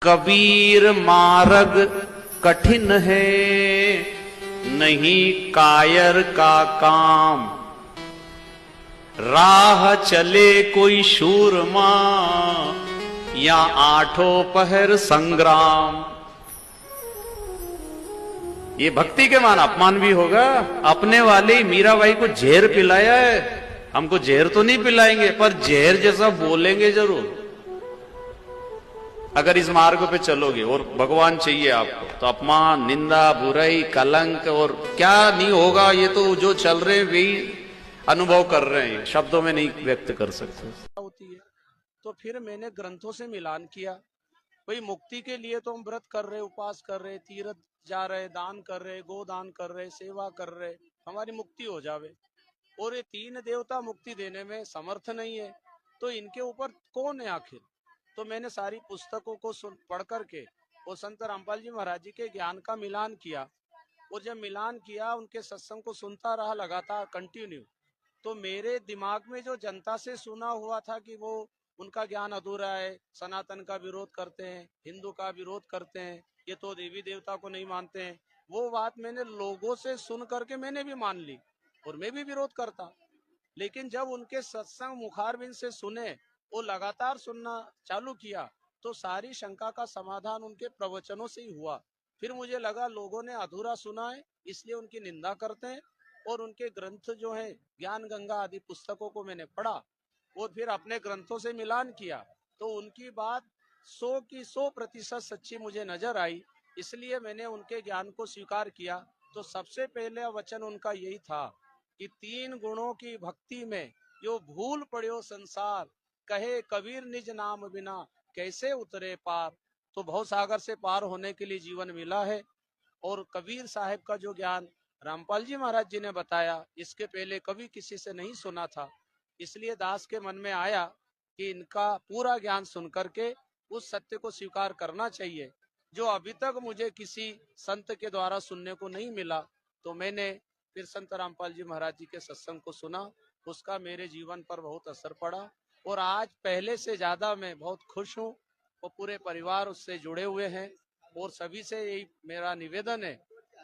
कबीर मार्ग कठिन है, नहीं कायर का काम। राह चले कोई शूरमा, या आठों पहर संग्राम। ये भक्ति के मान अपमान भी होगा। अपने वाले ही मीराबाई को जहर पिलाया है, हमको जहर तो नहीं पिलाएंगे पर जहर जैसा बोलेंगे जरूर। अगर इस मार्ग पे चलोगे और भगवान चाहिए आपको, तो अपमान, निंदा, बुराई, कलंक और क्या नहीं होगा, ये तो जो चल रहे हैं वही अनुभव कर रहे हैं, शब्दों में नहीं व्यक्त कर सकते होती है। तो फिर मैंने ग्रंथों से मिलान किया। भाई मुक्ति के लिए तो हम व्रत कर रहे, उपवास कर रहे, तीर्थ जा रहे, दान कर रहे, गोदान कर रहे, सेवा कर रहे, हमारी मुक्ति हो जावे। और ये तीन देवता मुक्ति देने में समर्थ नहीं है, तो इनके ऊपर कौन है आखिर। तो मैंने सारी पुस्तकों को पढ़ करके और संत रामपाल जी महाराज जी के ज्ञान का मिलान किया। और जब मिलान किया, उनके सत्संग को सुनता रहा लगातार कंटिन्यू, तो मेरे दिमाग में जो जनता से सुना हुआ था कि वो उनका ज्ञान अधूरा है, सनातन का विरोध करते हैं, हिंदू का विरोध करते हैं, ये तो देवी देवता को नहीं मानते हैं, वो बात मैंने लोगों से सुन करके मैंने भी मान ली और मैं भी विरोध करता। लेकिन जब उनके सत्संग मुखारबिंद से सुने और लगातार सुनना चालू किया, तो सारी शंका का समाधान उनके प्रवचनों से ही हुआ। फिर मुझे लगा लोगों ने अधूरा सुना है, इसलिए उनकी निंदा करते हैं। और उनके ग्रंथ जो है ज्ञान गंगा आदि पुस्तकों को मैंने पढ़ा और फिर अपने ग्रंथों से मिलान किया, तो उनकी बात 100 की 100% सच्ची मुझे नजर आई। इसलिए मैंने उनके ज्ञान को स्वीकार किया। तो सबसे पहले वचन उनका यही था कि 3 गुणों की भक्ति में जो भूल पड़ो संसार, कहे कबीर निज नाम बिना कैसे उतरे पार। तो भव सागर से पार होने के लिए जीवन मिला है। और कबीर साहब का जो ज्ञान रामपाल जी महाराज जी ने बताया, इसके पहले कभी किसी से नहीं सुना था। इसलिए दास के मन में आया कि इनका पूरा ज्ञान सुन करके उस सत्य को स्वीकार करना चाहिए, जो अभी तक मुझे किसी संत के द्वारा सुनने को नहीं मिला। तो मैंने फिर संत रामपाल जी महाराज जी के सत्संग को सुना, उसका मेरे जीवन पर बहुत असर पड़ा। और आज पहले से ज्यादा मैं बहुत खुश हूँ और पूरे परिवार उससे जुड़े हुए हैं। और सभी से यही मेरा निवेदन है,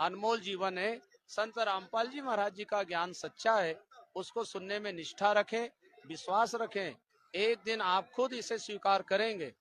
अनमोल जीवन है, संत रामपाल जी महाराज जी का ज्ञान सच्चा है, उसको सुनने में निष्ठा रखें, विश्वास रखें, एक दिन आप खुद इसे स्वीकार करेंगे।